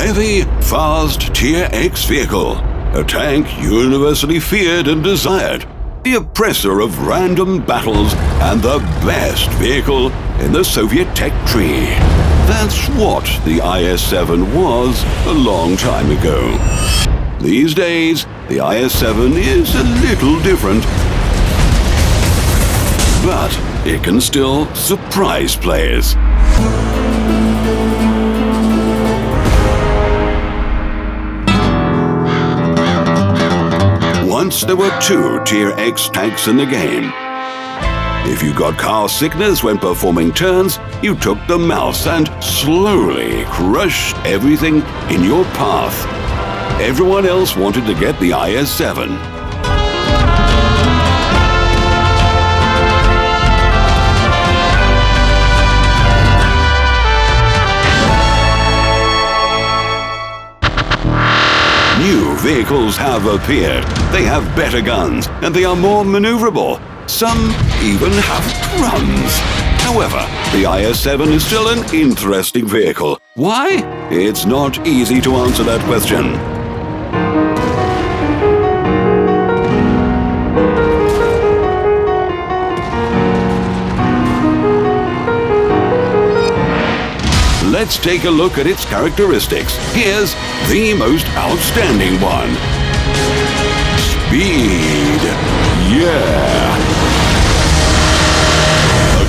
heavy, fast Tier X vehicle, a tank universally feared and desired, the oppressor of random battles, and the best vehicle in the Soviet tech tree. That's what the IS-7 was a long time ago. These days, the IS-7 is a little different, but it can still surprise players. Once there were 2 Tier X tanks in the game. If you got car sickness when performing turns, you took the mouse and slowly crushed everything in your path. Everyone else wanted to get the IS-7. New vehicles have appeared. They have better guns, and they are more maneuverable. Some even have drums. However, the IS-7 is still an interesting vehicle. Why? It's not easy to answer that question. Let's take a look at its characteristics. Here's the most outstanding one. Speed. Yeah.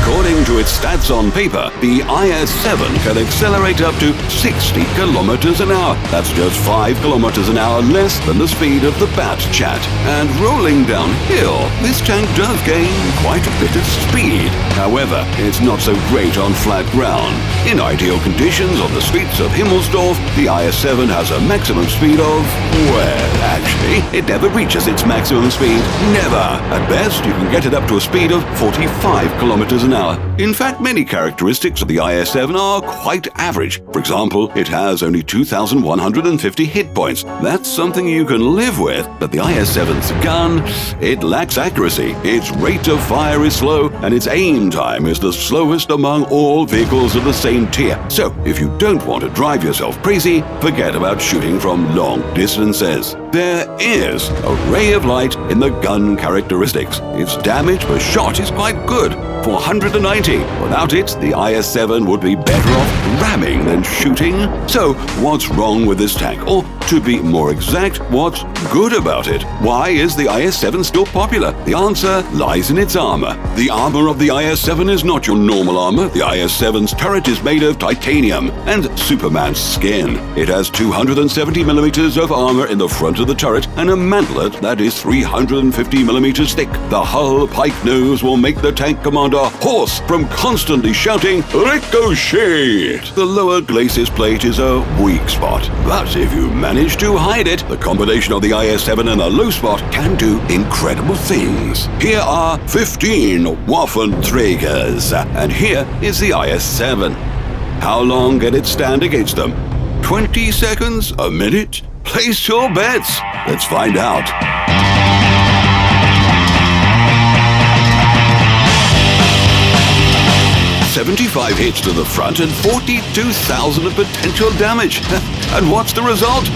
According to its stats on paper, the IS-7 can accelerate up to 60 kilometers an hour. That's just 5 kilometers an hour less than the speed of the Bat-Chat. And rolling downhill, this tank does gain quite a bit of speed. However, it's not so great on flat ground. In ideal conditions on the streets of Himmelsdorf, the IS-7 has a maximum speed of, well, actually, it never reaches its maximum speed. Never. At best, you can get it up to a speed of 45 kilometers an hour. In fact, many characteristics of the IS-7 are quite average. For example, it has only 2,150 hit points. That's something you can live with, but the IS-7's gun, it lacks accuracy. Its rate of fire is slow, and its aim time is the slowest among all vehicles of the same tier. So, if you don't want to drive yourself crazy, forget about shooting from long distances. There is a ray of light in the gun characteristics. Its damage per shot is quite good, 490. Without it, the IS-7 would be better off ramming than shooting. So, what's wrong with this tank? Or, to be more exact, what's good about it? Why is the IS-7 still popular? The answer lies in its armor. The armor of the IS-7 is not your normal armor. The IS-7's turret is made of titanium and Superman's skin. It has 270 millimeters of armor in the front of the turret and a mantlet that is 350 millimeters thick. The hull pike nose will make the tank commander hoarse from constantly shouting, "Ricochet!" The lower glacis plate is a weak spot, but if you manage to hide it, the combination of the IS-7 and a low spot can do incredible things. Here are 15 Waffenträgers, and here is the IS-7. How long can it stand against them? 20 seconds? A minute? Place your bets. Let's find out. "75 hits to the front and 42,000 of potential damage. And what's the result?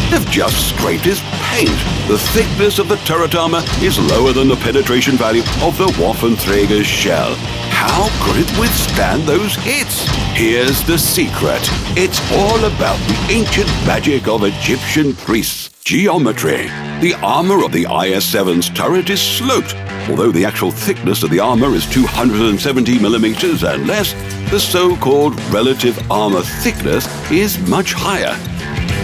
They've just scraped his paint. The thickness of the turret armor is lower than the penetration value of the Waffenträger's shell. How could it withstand those hits? Here's the secret. It's all about the ancient magic of Egyptian priests, geometry. The armor of the IS-7's turret is sloped. Although the actual thickness of the armor is 270 millimeters and less, the so-called relative armor thickness is much higher.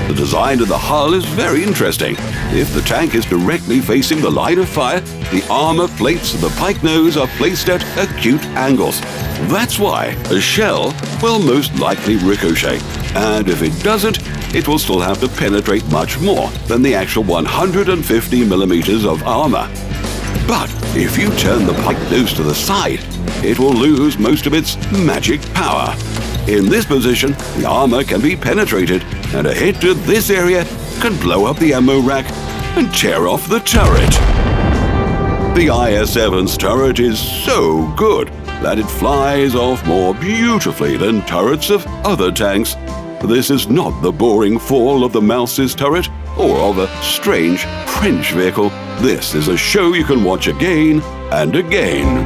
The design of the hull is very interesting. If the tank is directly facing the line of fire, the armor plates of the pike nose are placed at acute angles. That's why a shell will most likely ricochet. And if it doesn't, it will still have to penetrate much more than the actual 150 millimeters of armor. But if you turn the pike nose to the side, it will lose most of its magic power. In this position, the armor can be penetrated, and a hit to this area can blow up the ammo rack and tear off the turret. The IS-7's turret is so good that it flies off more beautifully than turrets of other tanks. This is not the boring fall of the Mouse's turret or of a strange French vehicle. This is a show you can watch again and again.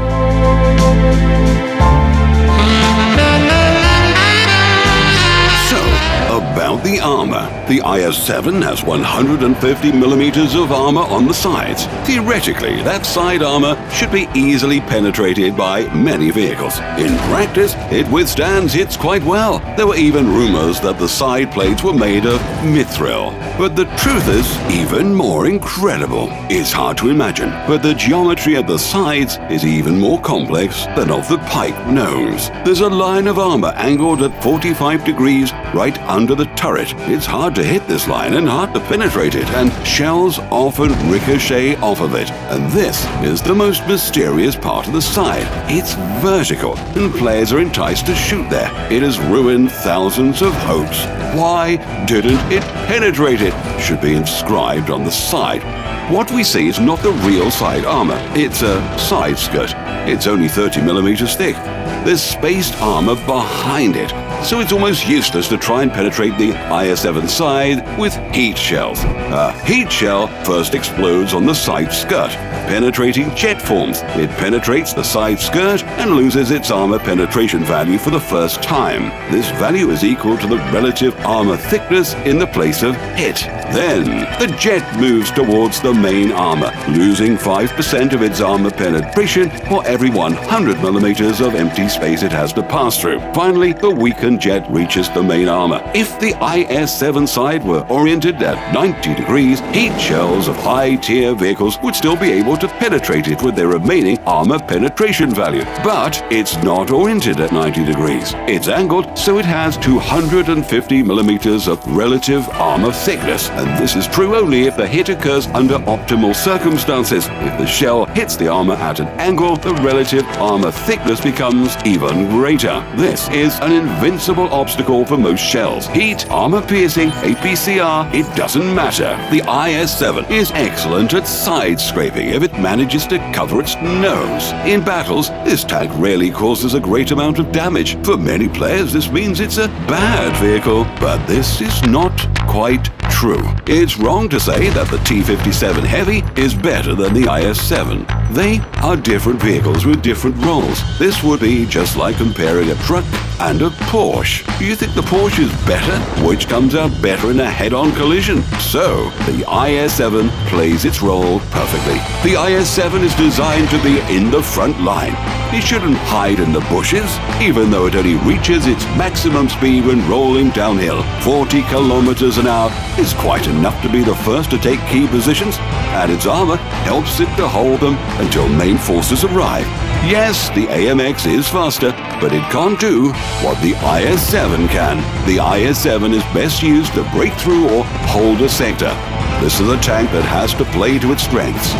About the armor. The IS-7 has 150 millimeters of armor on the sides. Theoretically, that side armor should be easily penetrated by many vehicles. In practice, it withstands hits quite well. There were even rumors that the side plates were made of mithril. But the truth is even more incredible. It's hard to imagine, but the geometry at the sides is even more complex than of the pike nose. There's a line of armor angled at 45 degrees right under the turret. It's hard to hit this line and hard to penetrate it, and shells often ricochet off of it. And this is the most mysterious part of the side. It's vertical, and players are enticed to shoot there. It has ruined thousands of hopes. Why didn't it penetrate it? Should be inscribed on the side. What we see is not the real side armor. It's a side skirt. It's only 30 millimeters thick. There's spaced armor behind it, so it's almost useless to try and penetrate the IS-7 side with heat shells. A heat shell first explodes on the side skirt. Penetrating jet forms. It penetrates the side skirt and loses its armor penetration value for the first time. This value is equal to the relative armor thickness in the place of hit. Then, the jet moves towards the main armor, losing 5% of its armor penetration for every 100 millimeters of empty space it has to pass through. Finally, the weakened jet reaches the main armor. If the IS-7 side were oriented at 90 degrees, heat shells of high-tier vehicles would still be able to penetrate it with their remaining armor penetration value. But it's not oriented at 90 degrees. It's angled, so it has 250 millimeters of relative armor thickness. And this is true only if the hit occurs under optimal circumstances. If the shell hits the armor at an angle, the relative armor thickness becomes even greater. This is an invincible obstacle for most shells. Heat, armor piercing, APCR, it doesn't matter. The IS-7 is excellent at side scraping if it manages to cover its nose. In battles, this tank rarely causes a great amount of damage. For many players, this means it's a bad vehicle, but this is not quite true. It's wrong to say that the T-57 Heavy is better than the IS-7. They are different vehicles with different roles. This would be just like comparing a truck and a Porsche. Do you think the Porsche is better? Which comes out better in a head-on collision? So, the IS-7 plays its role perfectly. The IS-7 is designed to be in the front line. It shouldn't hide in the bushes, even though it only reaches its maximum speed when rolling downhill. 40 kilometers an hour is quite enough to be the first to take key positions, and its armor helps it to hold them until main forces arrive. Yes, the AMX is faster, but it can't do what the IS-7 can. The IS-7 is best used to break through or hold a sector. This is a tank that has to play to its strengths.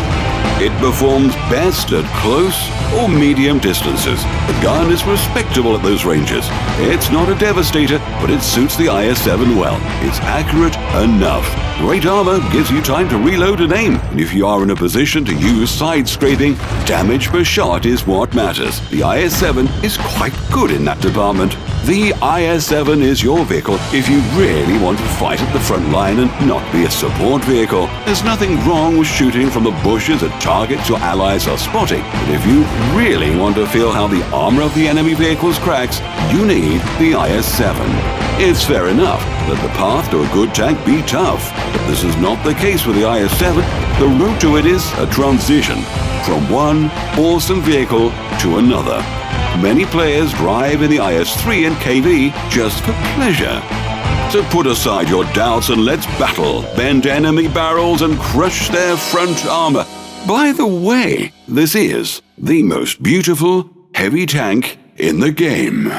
It performs best at close or medium distances. The gun is respectable at those ranges. It's not a devastator, but it suits the IS-7 well. It's accurate enough. Great armor gives you time to reload and aim, and if you are in a position to use side scraping, damage per shot is what matters. The IS-7 is quite good in that department. The IS-7 is your vehicle if you really want to fight at the front line and not be a support vehicle. There's nothing wrong with shooting from the bushes at targets your allies are spotting, but if you really want to feel how the armor of the enemy vehicles cracks, you need the IS-7. It's fair enough that the path to a good tank be tough, but this is not the case with the IS-7. The route to it is a transition from one awesome vehicle to another. Many players drive in the IS-3 and KV just for pleasure. So put aside your doubts and let's battle, bend enemy barrels and crush their front armor. By the way, this is the most beautiful heavy tank in the game.